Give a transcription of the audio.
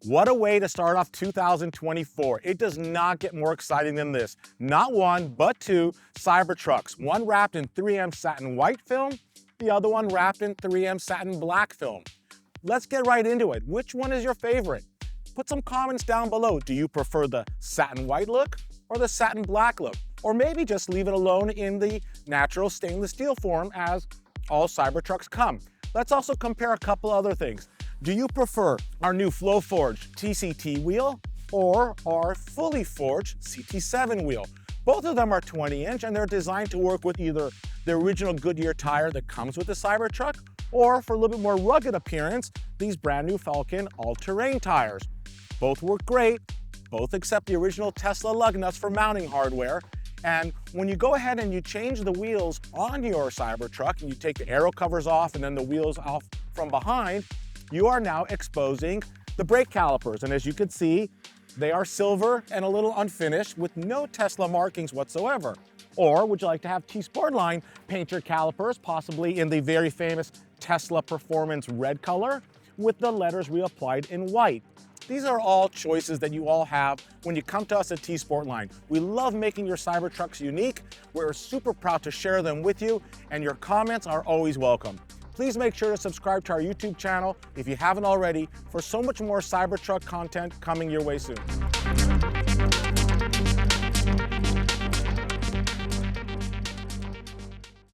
What a way to start off 2024. It does not get more exciting than this. Not one, but two Cybertrucks. One wrapped in 3M satin white film, the other one wrapped in 3M satin black film. Let's get right into it. Which one is your favorite? Put some comments down below. Do you prefer the satin white look or the satin black look? Or maybe just leave it alone in the natural stainless steel form as all Cybertrucks come. Let's also compare a couple other things. Do you prefer our new flow forged TCT wheel or our fully forged CT7 wheel? Both of them are 20-inch and they're designed to work with either the original Goodyear tire that comes with the Cybertruck or for a little bit more rugged appearance, these brand new Falcon all-terrain tires. Both work great, both accept the original Tesla lug nuts for mounting hardware. And when you go ahead and you change the wheels on your Cybertruck and you take the aero covers off and then the wheels off from behind, you are now exposing the brake calipers. And as you can see, they are silver and a little unfinished with no Tesla markings whatsoever. Or would you like to have T-Sportline paint your calipers, possibly in the very famous Tesla Performance red color with the letters reapplied in white? These are all choices that you all have when you come to us at T-Sportline. We love making your Cybertrucks unique. We're super proud to share them with you, and your comments are always welcome. Please make sure to subscribe to our YouTube channel if you haven't already for so much more Cybertruck content coming your way soon.